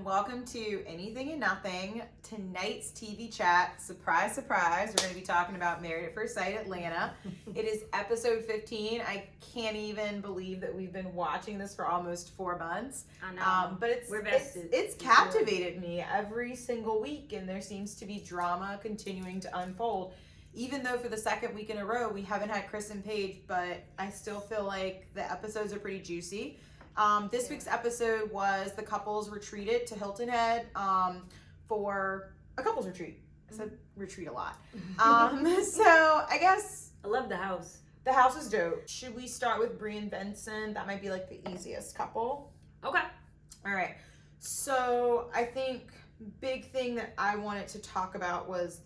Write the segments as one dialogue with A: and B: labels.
A: and welcome to Anything and Nothing. Tonight's TV chat, surprise, surprise, we're going to be talking about Married at First Sight Atlanta. It is episode 15. I can't even believe that we've been watching this for almost 4 months.
B: I know.
A: But it's captivated me every single week, and there seems to be drama continuing to unfold. Even though for the second week in a row we haven't had Chris and Paige, but I still feel like the episodes are pretty juicy. This week's episode was the couples retreated to Hilton Head for a couples retreat. I said retreat a lot. So I guess
B: I love the house.
A: The house is dope. Should we start with Bree and Vincent? That might be like the easiest couple.
B: Okay.
A: All right. So I think big thing that I wanted to talk about was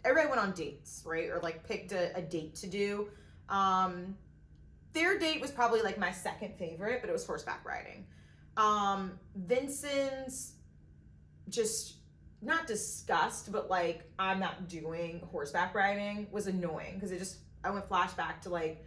A: everybody went on dates, right? Or like picked a date to do. Their date was probably like my second favorite, but it was horseback riding. Vincent's just not disgust, but like I'm not doing horseback riding was annoying because I went flashback to like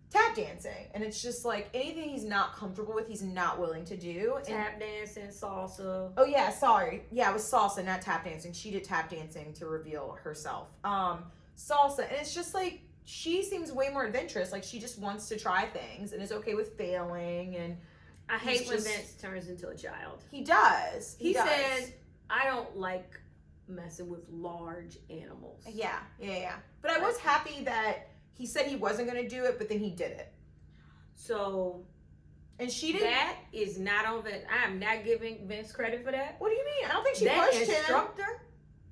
A: tap dancing, and it's just like anything he's not comfortable with, he's not willing to do.
B: Tap dancing, salsa.
A: Oh yeah, sorry. Yeah, it was salsa, not tap dancing. She did tap dancing to reveal herself. Salsa, and it's just like she seems way more adventurous. Like she just wants to try things and is okay with failing. And
B: I hate when Vince turns into a child.
A: He does.
B: He says, "I don't like messing with large animals."
A: Yeah. But I was happy that he said he wasn't going to do it, but then he did it.
B: So,
A: and she did.
B: That is not on Vince. I am not giving Vince credit for that.
A: What do you mean? I don't think she pushed him.
B: That instructor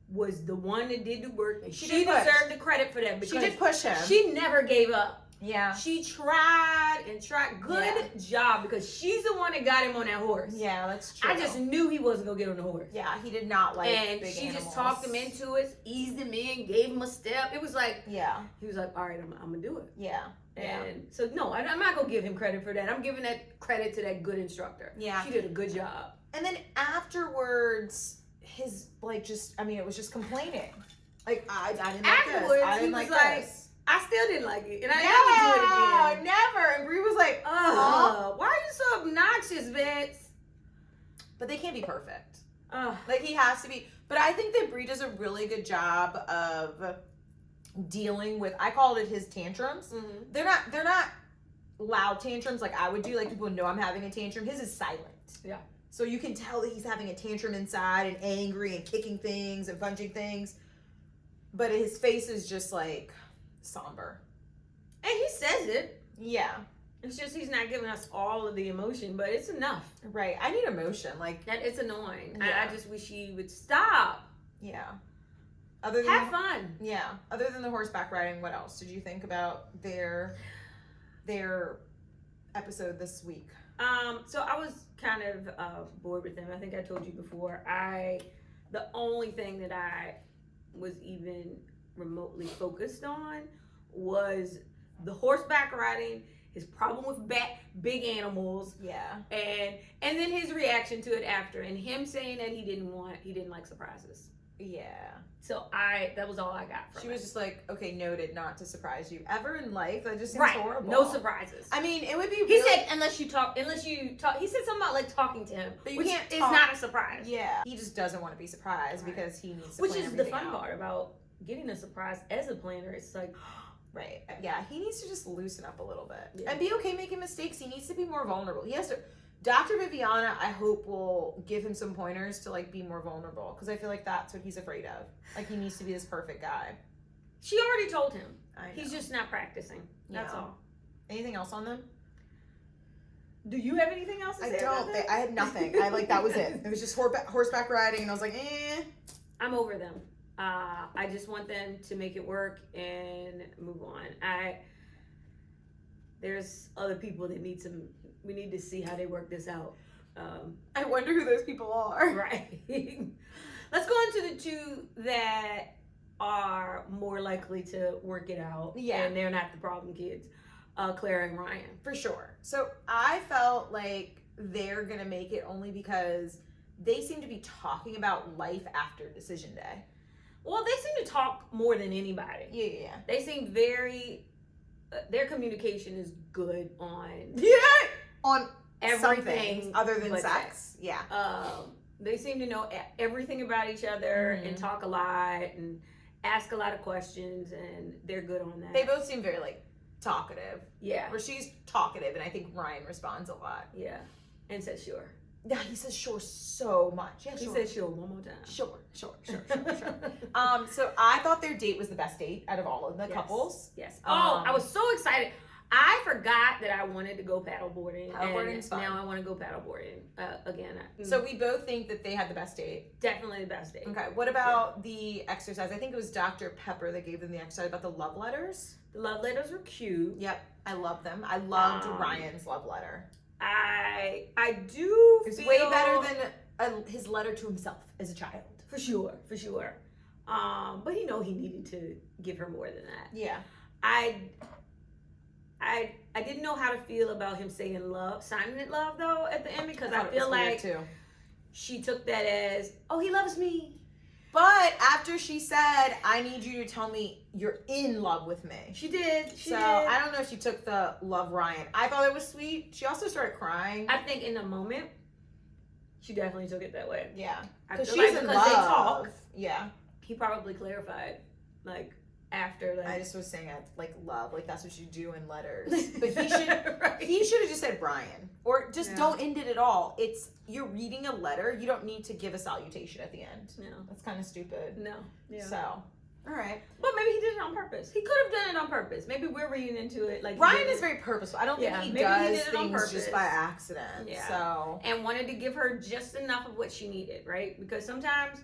B: was the one that did the work, and she
A: deserved
B: the credit for that because
A: she did push him.
B: She never gave up.
A: Yeah.
B: She tried and tried. Good job, because she's the one that got him on that horse.
A: Yeah, that's true.
B: I just knew he wasn't going to get on the horse.
A: Yeah, he did not like
B: and
A: big
B: she
A: animals.
B: just talked him into it, eased him in, gave him a step. It was like,
A: yeah.
B: He was like, all right, I'm going to do it.
A: Yeah.
B: And so, no, I'm not going to give him credit for that. I'm giving that credit to that good instructor.
A: Yeah.
B: She did a good job.
A: And then afterwards, it was just complaining. Like, I didn't like
B: afterwards,
A: this. I didn't like this.
B: I still didn't like it, and I never do it again.
A: Never. And Bree was like,
B: why are you so obnoxious, Vince?
A: But they can't be perfect. Like, he has to be. But I think that Bree does a really good job of dealing with, I called it his tantrums. Mm-hmm. They're not loud tantrums like I would do. Like, people know I'm having a tantrum. His is silent.
B: Yeah.
A: So you can tell that he's having a tantrum inside and angry and kicking things and punching things. But his face is just like somber.
B: And he says it.
A: Yeah.
B: It's just he's not giving us all of the emotion, but it's enough.
A: Right. I need emotion. Like
B: that, it's annoying.
A: Yeah.
B: I just wish he would stop.
A: Yeah. Other than
B: have fun.
A: Yeah. Other than the horseback riding, what else did you think about their episode this week?
B: So I was kind of bored with them. I think I told you before. The only thing that I was even remotely focused on was the horseback riding, his problem with big animals, and then his reaction to it after, and him saying that he didn't like surprises.
A: Yeah.
B: So that was all I got from
A: She
B: it.
A: was just like, okay, noted not to surprise you ever in life. That just seems horrible.
B: No surprises.
A: I mean, it would be.
B: He said unless you talk. He said something about like talking to him,
A: but you
B: which
A: can't
B: is not a surprise.
A: Yeah, he just doesn't want to be surprised because he needs to.
B: Which
A: plan
B: is the fun
A: out.
B: part about getting a surprise as a planner. It's like,
A: right, yeah, he needs to just loosen up a little bit
B: Yeah.
A: and be okay making mistakes. He needs to be more vulnerable. He has to. Dr. Viviana, I hope, will give him some pointers to like be more vulnerable, because I feel like that's what he's afraid of. Like, he needs to be this perfect guy.
B: She already told him.
A: I know.
B: He's just not practicing. That's all.
A: Anything else on them?
B: Do you have anything else to say?
A: I don't. I had nothing. That was it. It was just horseback riding, and I was like, eh.
B: I'm over them. I just want them to make it work and move on. There's other people that we need to see how they work this out.
A: I wonder who those people are.
B: Right. Let's go into the two that are more likely to work it out.
A: Yeah.
B: And they're not the problem kids. Claire and Ryan.
A: For sure. So I felt like they're going to make it only because they seem to be talking about life after decision day.
B: Well, they seem to talk more than anybody.
A: Yeah.
B: They seem very, their communication is good on
A: on
B: everything
A: other than sex. Yeah.
B: They seem to know everything about each other and talk a lot and ask a lot of questions, and they're good on that.
A: They both seem very like talkative.
B: Yeah.
A: Where she's talkative, and I think Ryan responds a lot.
B: Yeah. And says sure.
A: Yeah, he says sure so much. Yeah,
B: He
A: sure.
B: says sure one more time.
A: Sure. So I thought their date was the best date out of all of the couples.
B: Yes. Oh, I was so excited. I forgot that I wanted to go paddleboarding.
A: Paddleboarding's fun.
B: Now I want to go paddleboarding again.
A: So we both think that they had the best date.
B: Definitely the best date.
A: Okay. What about the exercise? I think it was Dr. Pepper that gave them the exercise about the love letters.
B: The love letters were cute.
A: Yep. I love them. I loved Ryan's love letter.
B: I do
A: It's
B: feel
A: way better than his letter to himself as a child.
B: For sure. But he needed to give her more than that.
A: Yeah.
B: I didn't know how to feel about him saying love, signing it love though at the end, because I feel like she took that as, oh, he loves me.
A: But after she said, I need you to tell me you're in love with me.
B: She did.
A: I don't know if she took the love Ryan. I thought it was sweet. She also started crying.
B: I think in the moment, she definitely took it that way.
A: Yeah.
B: Because
A: she's in love.
B: They talk.
A: Yeah.
B: He probably clarified, like, after. Like,
A: I just was saying, like, love. Like, that's what you do in letters. But he should
B: right.
A: he should have just said Brian. Or just don't end it at all. You're reading a letter. You don't need to give a salutation at the end.
B: No.
A: That's kind of stupid.
B: No. Yeah.
A: So, all right.
B: But maybe he did it on purpose. He could have done it on purpose. Maybe we're reading into it like
A: Ryan is very purposeful. I don't think he does things just by accident.
B: Yeah.
A: So.
B: And wanted to give her just enough of what she needed, right? Because sometimes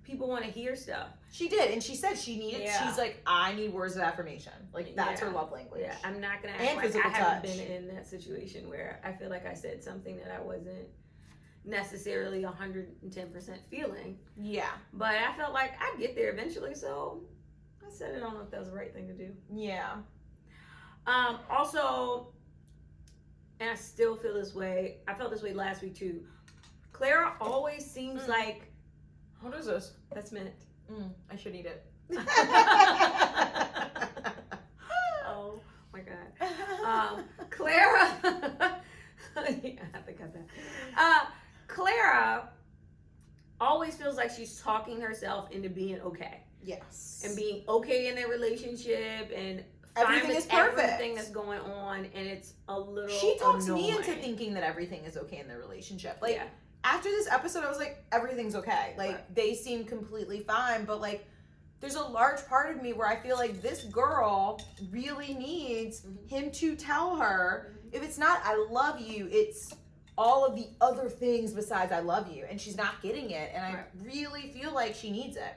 B: people want to hear stuff.
A: She did, and she said she needed.
B: Yeah.
A: She's like, I need words of affirmation. Like that's her love language.
B: Yeah, I'm not gonna act
A: and
B: like
A: physical
B: I haven't
A: touch.
B: been in that situation where I feel like I said something that I wasn't necessarily 110% feeling.
A: Yeah,
B: but I felt like I'd get there eventually, so I said I don't know if that was the right thing to do.
A: Yeah.
B: Also, and I still feel this way. I felt this way last week too. Clara always seems like.
A: What is this?
B: That's mint.
A: I should eat it.
B: Oh my god. Clara. Yeah, I have to cut that. Clara always feels like she's talking herself into being okay.
A: Yes.
B: And being okay in their relationship and
A: everything is perfect.
B: Everything that's going on, and it's a little.
A: She talks
B: annoying.
A: me into thinking that everything is okay in their relationship. Like after this episode, I was like, everything's okay. Like they seem completely fine, but like there's a large part of me where I feel like this girl really needs him to tell her, if it's not I love you, it's all of the other things besides I love you, and she's not getting it, and I really feel like she needs it.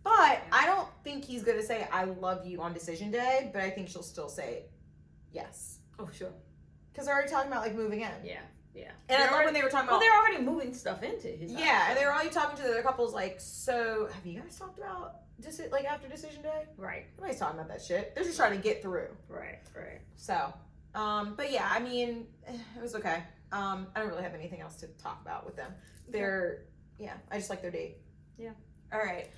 A: But I don't think he's gonna say I love you on decision day, but I think she'll still say yes.
B: Oh, sure.
A: Because they're already talking about like moving in.
B: Yeah. Yeah.
A: And I love when they were talking about.
B: Well, they're already moving stuff into his house.
A: Yeah, and they were already talking to the other couples like, so have you guys talked about like after decision day?
B: Right.
A: Nobody's talking about that shit. They're just trying to get through.
B: Right.
A: So, but yeah, I mean, it was okay. I don't really have anything else to talk about with them. I just like their date.
B: Yeah.
A: All right,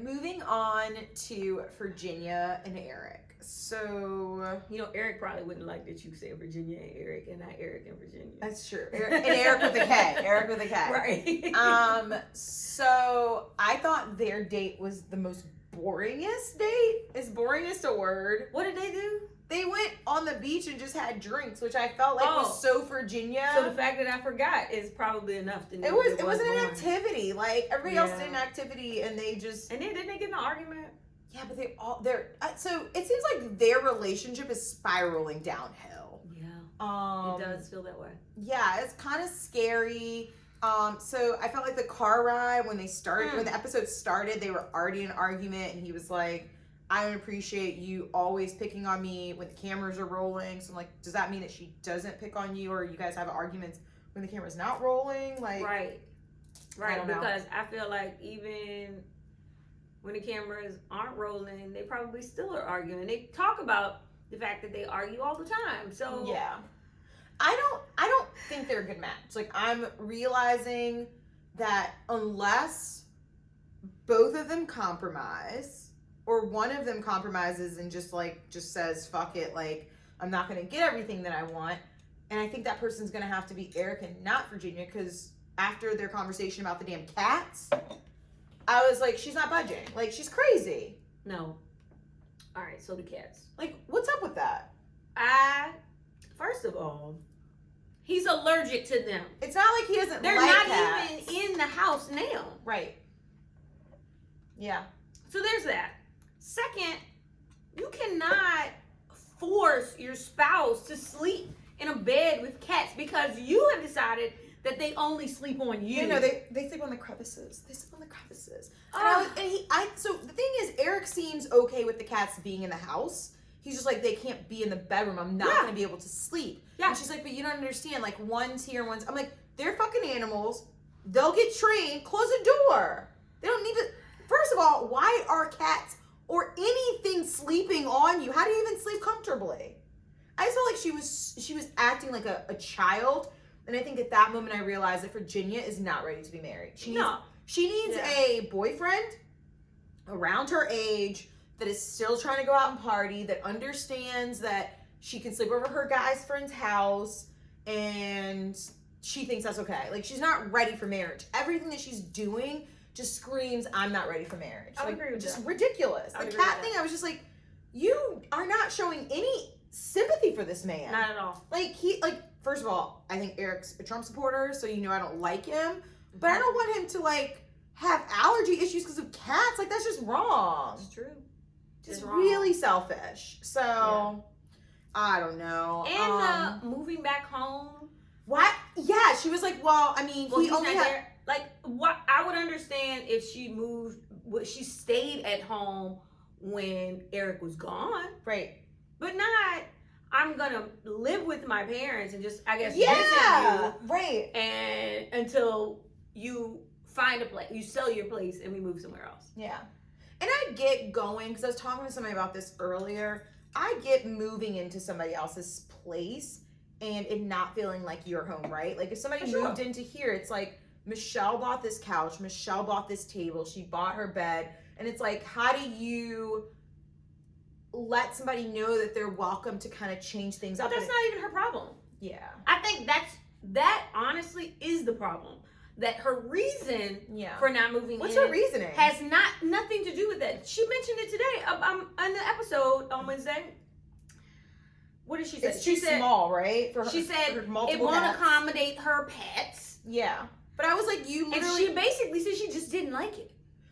A: moving on to Virginia and Eric. So,
B: Eric probably wouldn't like that you say Virginia and Eric and not Eric and Virginia.
A: That's true. And Eric with a K. Eric with a K.
B: Right.
A: So I thought their date was the most boringest date. Is boringest a word?
B: What did they do?
A: They went on the beach and just had drinks, which I felt like was so Virginia.
B: So the fact that I forgot is probably enough to know
A: it wasn't an activity. Like everybody else did an activity, and they just.
B: And then didn't they get in an argument?
A: Yeah, but so it seems like their relationship is spiraling downhill.
B: Yeah. It does feel that way.
A: Yeah, it's kind of scary. So I felt like the car ride when the episode started, they were already in an argument, and he was like, I don't appreciate you always picking on me when the cameras are rolling. So I'm like, does that mean that she doesn't pick on you, or you guys have arguments when the camera's not rolling? Like,
B: right. Because I feel like even when the cameras aren't rolling, they probably still are arguing. They talk about the fact that they argue all the time. So
A: yeah, I don't think they're a good match. Like I'm realizing that unless both of them compromise, or one of them compromises and just says fuck it, like I'm not gonna get everything that I want, and I think that person's gonna have to be Eric and not Virginia, because after their conversation about the damn cats, I was like, she's not budging. Like, she's crazy.
B: No. All right, so the cats.
A: Like, what's up with that?
B: First of all, he's allergic to them.
A: It's not like he doesn't
B: They're
A: like
B: not
A: cats.
B: even in the house now.
A: Right. Yeah.
B: So there's that. Second, you cannot force your spouse to sleep in a bed with cats because you have decided that they only sleep on you.
A: No, they sleep on the crevices. They sleep on the crevices. So the thing is, Eric seems okay with the cats being in the house. He's just like, they can't be in the bedroom. I'm not going to be able to sleep.
B: Yeah.
A: And she's like, but you don't understand. Like, one's here, one's... I'm like, they're fucking animals. They'll get trained. Close the door. They don't need to... First of all, why are cats or anything sleeping on you? How do you even sleep comfortably? I just felt like she was acting like a child. And I think at that moment I realized that Virginia is not ready to be married. She needs a boyfriend around her age that is still trying to go out and party, that understands that she can sleep over her guy's friend's house, and she thinks that's okay. Like, she's not ready for marriage. Everything that she's doing just screams, I'm not ready for marriage.
B: I agree with
A: just
B: that.
A: ridiculous. The cat thing, I was just like, you are not showing any sympathy for this man.
B: Not at all.
A: First of all, I think Eric's a Trump supporter, so you know I don't like him. But I don't want him to, have allergy issues because of cats. Like, that's just wrong.
B: It's true.
A: Just really selfish. So, I don't know.
B: And moving back home.
A: What? Yeah, she was like, well, I mean, he only had...
B: there. Like, what? I would understand if she she stayed at home when Eric was gone.
A: Right.
B: But not, I'm going to live with my parents and just, I guess, visit
A: Yeah,
B: you.
A: right.
B: And until you find a place, you sell your place and we move somewhere else.
A: Yeah. And I get going, because I was talking to somebody about this earlier. I get moving into somebody else's place and it not feeling like your home, right? Like, if somebody moved into here, it's like, Michelle bought this couch, Michelle bought this table, she bought her bed. And it's like, how do you let somebody know that they're welcome to kind of change things up?
B: But that's not even her problem.
A: Yeah.
B: I think that honestly is the problem. That her reason for not moving
A: What's
B: in
A: her reasoning?
B: has nothing to do with that. She mentioned it today on the episode on Wednesday. What did she say?
A: It's too small, right?
B: She said it won't accommodate her pets.
A: Yeah. But I was like, you literally...
B: And she basically said she just didn't like it.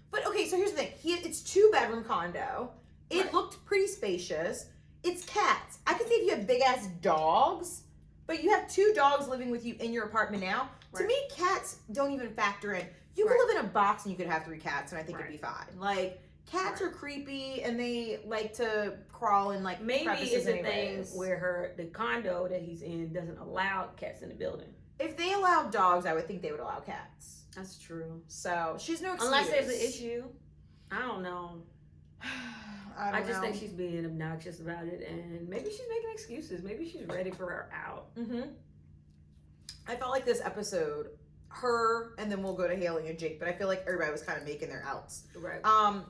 A: But okay, so here's the thing. It's 2-bedroom condo. It looked pretty spacious. It's cats. I could see if you have big ass dogs, but you have 2 dogs living with you in your apartment now. Right. To me, cats don't even factor in. You could live in a box and you could have 3 cats, and I think it'd be fine. Like, cats are creepy and they like to crawl in
B: maybe
A: crevices
B: it's a thing where the condo that he's in doesn't allow cats in the building.
A: If they allowed dogs, I would think they would allow cats.
B: That's true.
A: So she's no excuse.
B: Unless there's an issue. I don't know.
A: I
B: just think she's being obnoxious about it, and maybe she's making excuses. Maybe she's ready for her out.
A: Mm-hmm. I felt like this episode, her, and then we'll go to Haley and Jake, but I feel like everybody was kind of making their outs.
B: Right.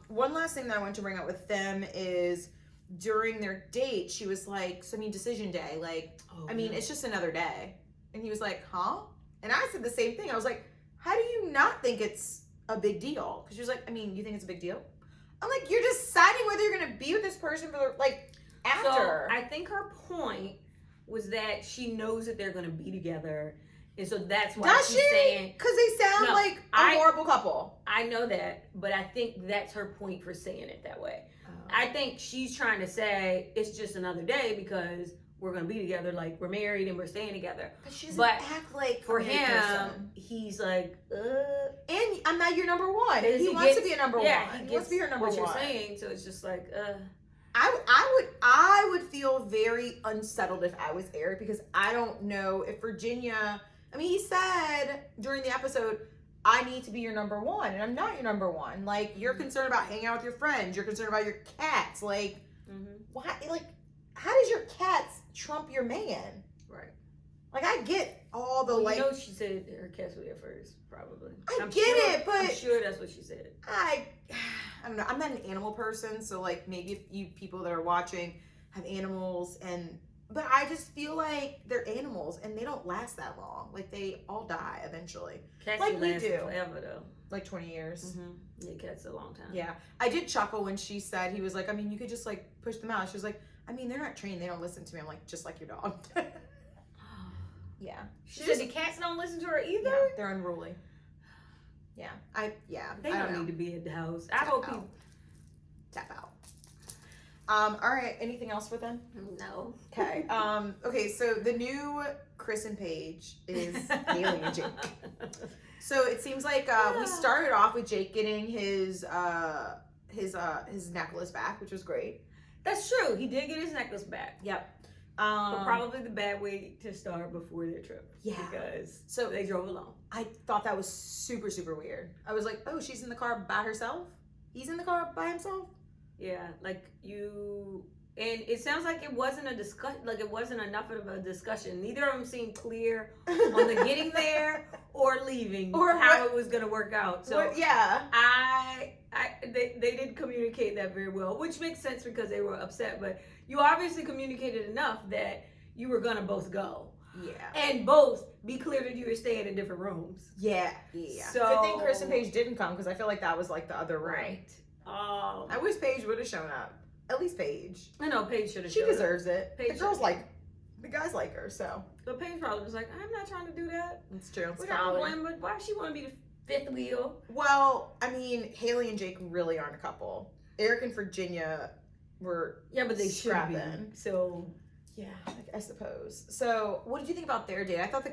A: One last thing that I want to bring up with them is during their date, she was like, so I mean, decision day, it's just another day. And he was like, huh? And I said the same thing. I was like, how do you not think it's a big deal? Because she was like, I mean, you think it's a big deal? I'm like, you're deciding whether you're going to be with this person for, after.
B: So I think her point was that she knows that they're going to be together. And so that's why she's saying...
A: Because they sound like a horrible couple.
B: I know that, but I think that's her point for saying it that way. I think she's trying to say it's just another day because we're going to be together, we're married and we're staying together.
A: But she doesn't act like
B: for him, he's like,
A: And I'm not your number one. He wants to be a number one. He wants to be her number one.
B: What you're saying, so it's just like,
A: I would feel very unsettled if I was Eric, because I don't know if Virginia... I mean, he said during the episode, I need to be your number one, and I'm not your number one. You're concerned about hanging out with your friends. You're concerned about your cats. Why? How does your cats trump your man?
B: Right.
A: I get all the
B: she said her cats were there first, probably.
A: I'm it, but
B: I'm sure that's what she said.
A: I don't know. I'm not an animal person, so maybe if you people that are watching have animals and But I just feel like they're animals and they don't last that long. Like they all die eventually.
B: Cats
A: Like we
B: last
A: do.
B: forever though.
A: Like 20 years.
B: Yeah, cats a long time.
A: Yeah. I did chuckle when she said, he was like, I mean, you could just like push them out. She was like, I mean, they're not trained. They don't listen to me. I'm like, just like your dog. Yeah.
B: She said the cats don't listen to her either?
A: Yeah, they're unruly. Yeah.
B: They don't need to be at the house. I
A: Tap
B: hope
A: out.
B: people...
A: Tap out. All right. Anything else with them?
B: No.
A: Okay. Okay. So the new Chris and Paige is Haley and Jake. So it seems like we started off with Jake getting his necklace back, which was great.
B: That's true. He did get his necklace back.
A: Yep.
B: But probably the bad way to start before their trip.
A: Yeah.
B: Because
A: So
B: they drove alone.
A: I thought that was super, super weird. I was like, oh, she's in the car by herself? He's in the car by himself?
B: Yeah, like you, and it sounds like it wasn't a discussion, like it wasn't enough of a discussion. Neither of them seemed clear on the getting there or leaving
A: Or
B: how
A: what-
B: it was going to work out. So
A: What- yeah.
B: they didn't communicate that very well, which makes sense because they were upset. But you obviously communicated enough that you were going to both go.
A: Yeah.
B: And both be clear that you were staying in different rooms.
A: Yeah. Yeah.
B: So-
A: Good thing Chris and Paige didn't come because I feel like that was like the other room.
B: Right.
A: I wish Paige would have shown up. At least Paige.
B: I know Paige should have.
A: She deserves it.
B: Paige
A: The girls
B: should've.
A: like, the guys like her, so.
B: But Paige probably was like, I'm not trying to do that.
A: It's true. It's
B: Which I don't blame her. Why she want to be the fifth wheel?
A: Well, I mean, Haley and Jake really aren't a couple. Eric and Virginia were
B: Yeah, but they should be.
A: scrapping.
B: So
A: Yeah, I suppose. So, what did you think about their date? I thought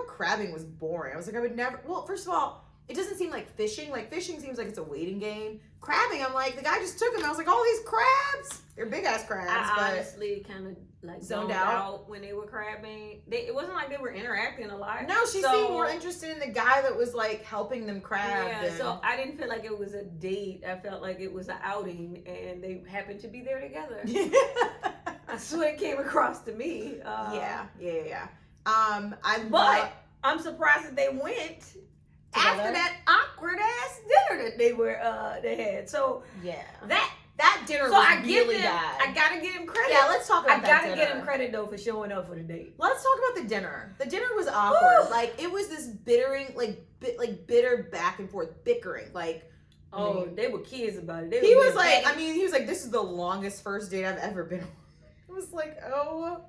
A: crabbing was boring. I was like, I would never. Well, first of all, it doesn't seem like fishing. Like fishing seems like it's a waiting game. Crabbing, I'm like, the guy just took him. I was like, all these crabs. They're big ass crabs.
B: I
A: but
B: honestly kind of like
A: zoned
B: zoned
A: out?
B: out when they were crabbing. It wasn't like they were interacting a lot.
A: no, she seemed more interested in the guy that was like helping them crab.
B: Yeah,
A: than-
B: so I didn't feel like it was a date. I felt like it was an outing, and they happened to be there together. That's what it came across to me.
A: Yeah.
B: But I'm surprised that they went after
A: Together?
B: that awkward ass dinner that they had. So
A: yeah,
B: that
A: dinner
B: so
A: was
B: I give
A: really
B: them.
A: bad.
B: I gotta give him credit.
A: Yeah, let's talk about
B: I
A: that
B: gotta
A: dinner.
B: give him credit though for showing up for the date.
A: Let's talk about the dinner. The dinner was awkward.
B: Woo!
A: Like it was this bittering, bitter back and forth bickering. Like,
B: Oh, they were kids about it.
A: he was like, this is the longest first date I've ever been on. It was like, oh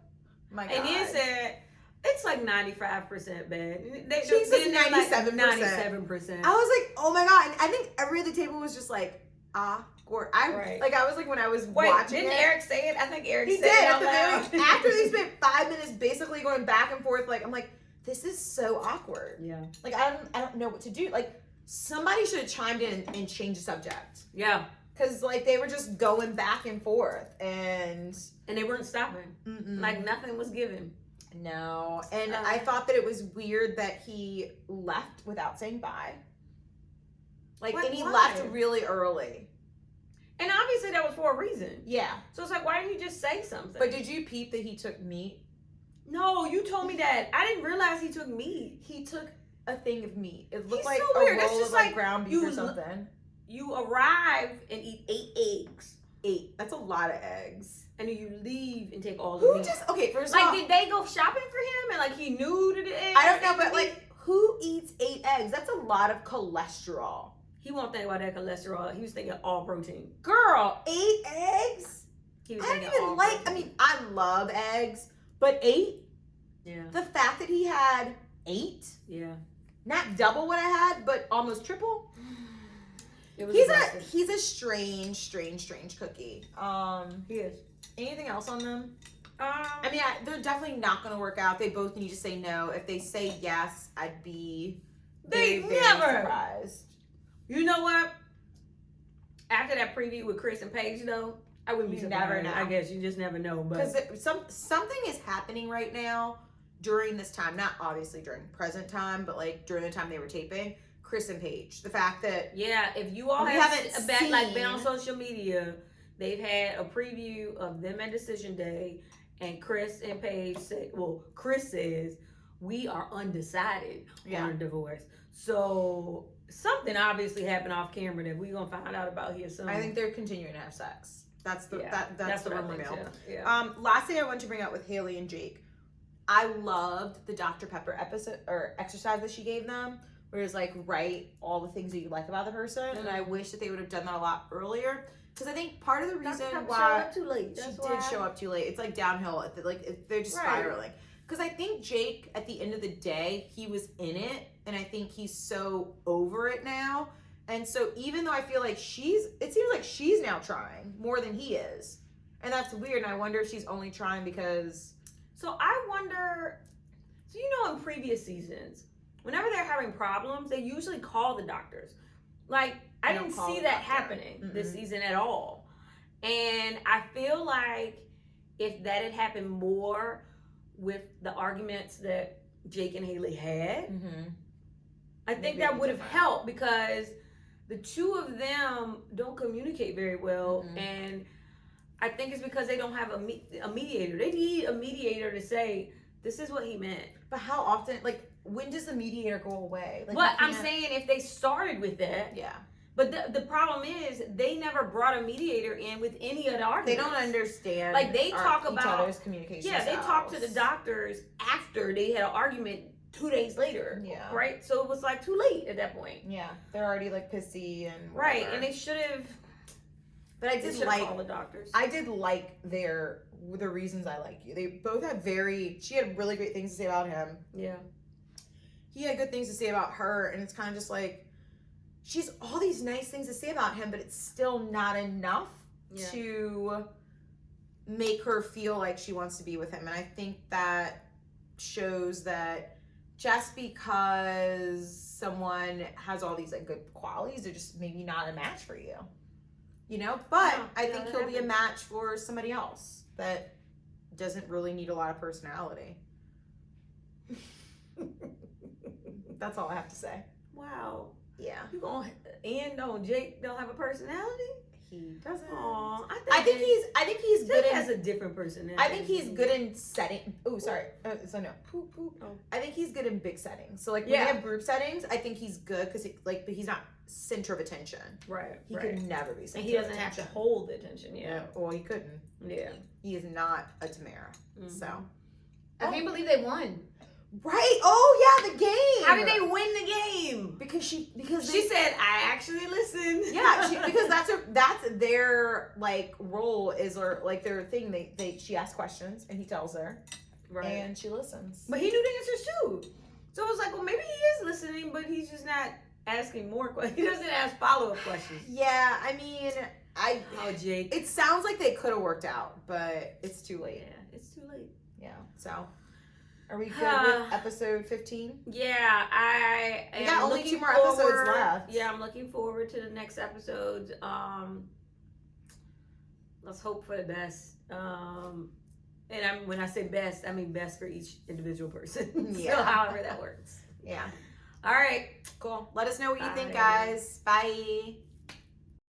A: my god.
B: and he said it's like 95% bad.
A: She said 97%.
B: 97%.
A: I was like, oh my god. And I think every other table was just like, awkward.
B: Right.
A: I was like when I was
B: Wait,
A: watching
B: didn't
A: it.
B: Eric say it? I think Eric
A: He
B: said
A: did
B: it
A: at
B: out
A: the
B: loud.
A: very after they spent 5 minutes basically going back and forth. Like I'm like, this is so awkward.
B: Yeah.
A: Like I don't know what to do. Like somebody should have chimed in and changed the subject.
B: Yeah.
A: Cause like they were just going back and forth and
B: And they weren't stopping. Like nothing was given.
A: no. And I thought that it was weird that he left without saying bye. Like
B: Like,
A: and he
B: why?
A: left really early.
B: And obviously that was for a reason.
A: Yeah.
B: So it's like, why didn't you just say something?
A: But did you peep that he took meat?
B: no, you told me that. I didn't realize he took meat.
A: He took a thing of meat. It looked
B: He's
A: like
B: so
A: a
B: weird. That's
A: roll
B: just
A: of like
B: like
A: ground beef
B: you
A: or something.
B: You arrive and eat 8 eggs.
A: 8. That's a lot of eggs.
B: And then you leave and take all the
A: Who
B: meat.
A: just okay? First of all,
B: Like, did they go shopping for him and like he knew that the eggs?
A: I don't know, but like, who eats 8 eggs? That's a lot of cholesterol.
B: he won't think about that cholesterol. He was thinking all protein.
A: Girl, 8 eggs?
B: He was
A: I don't
B: thinking
A: even
B: all
A: like. I
B: protein.
A: mean, I love eggs, but 8.
B: Yeah,
A: The fact that he had 8,
B: yeah.
A: not double what I had, but almost triple.
B: It was
A: He's
B: aggressive.
A: a strange cookie.
B: He is.
A: Anything else on them? I mean, they're definitely not going to work out. They both need to say no. If they say yes, I'd be
B: They
A: very
B: never.
A: surprised.
B: You know what? After that preview with Chris and Paige, though, I wouldn't be
A: You
B: surprised.
A: never know.
B: I guess you just never know. But
A: Because something is happening right now during this time. Not obviously during present time, but like during the time they were taping. Chris and Paige. The fact that
B: yeah, if you all
A: We
B: haven't
A: haven't
B: been on
A: seen-
B: social media, they've had a preview of them at Decision Day, and Chris and Paige said, well, Chris says we are undecided
A: Yeah.
B: on a divorce. So something obviously happened off camera that we're gonna find out about here soon.
A: I think they're continuing to have sex. That's the
B: Yeah,
A: that's the
B: what I
A: rumor
B: think
A: mill.
B: too. Yeah.
A: Last thing I want to bring up with Haley and Jake, I loved the Dr. Pepper episode or exercise that she gave them, where it was like write all the things that you like about the person, and I wish that they would have done that a lot earlier. Because I think part of the reason why
B: showed up too late.
A: she did show up too late, it's like downhill. They're just spiraling. Because I think Jake, at the end of the day, he was in it, and I think he's so over it now. And so even though I feel like it seems like she's now trying more than he is, and that's weird. And I wonder if she's only trying because.
B: So I wonder. So in previous seasons, whenever they're having problems, they usually call the doctors. Like, I didn't see that happening this season at all. And I feel like if that had happened more with the arguments that Jake and Haley had, I think that would have helped, because the two of them don't communicate very well. And I think it's because they don't have a mediator. They need a mediator to say, this is what he meant.
A: But how often, like, when does the mediator go away? Like,
B: but I'm saying if they started with that.
A: Yeah.
B: But the problem is they never brought a mediator in with any of the arguments.
A: They don't understand.
B: Like, they talk
A: each
B: about
A: other's communication.
B: Yeah, they talk to the doctors after they had an argument 2 days later.
A: Yeah.
B: Right? So it was like too late at that point.
A: Yeah. They're already like pissy and whatever.
B: Right. And they should have.
A: But I did like
B: all the doctors.
A: I did like the reasons I like you. They both had she had really great things to say about him.
B: Yeah.
A: He had good things to say about her, and it's kind of just like she's all these nice things to say about him, but it's still not enough to make her feel like she wants to be with him. And I think that shows that just because someone has all these like good qualities, they're just maybe not a match for you. But I think he'll be a match for somebody else that doesn't really need a lot of personality. That's all I have to say.
B: Wow.
A: Yeah.
B: You gonna end on Jake don't have a personality?
A: He doesn't.
B: Aw,
A: I think he's good.
B: Jake has a different personality.
A: I think he's good in setting. Oh, sorry. So no. Poop.
B: Oh.
A: I think he's good in big settings. So like when we have group settings, I think he's good because but he's not center of attention.
B: Right.
A: He could never be center
B: and he doesn't
A: of
B: have
A: attention.
B: to hold the attention. Yeah.
A: Well, he couldn't.
B: Yeah.
A: He is not a Tamara. So.
C: I can't believe they won.
A: Right. Oh yeah, the game.
B: How did they win the game?
A: Because she
B: said I actually listened.
A: Yeah, because that's their like role is or like their thing. She asks questions and he tells her,
B: right,
A: and she listens.
B: But he knew the answers too, so it was like, well, maybe he is listening, but he's just not asking more questions. He doesn't ask follow-up questions.
A: Yeah, I mean,
B: Oh, Jake.
A: It sounds like they could have worked out, but it's too late.
B: Yeah, it's too late.
A: Yeah. So, are we good with episode 15?
B: Yeah, I
A: We got only 2 more episodes left.
B: Yeah, I'm looking forward to the next episodes. Let's hope for the best. And when I say best, I mean best for each individual person.
A: Yeah.
B: So however that works.
A: Yeah.
B: All right.
A: Cool. Let us know what you think,
B: Bye.
A: guys. Bye.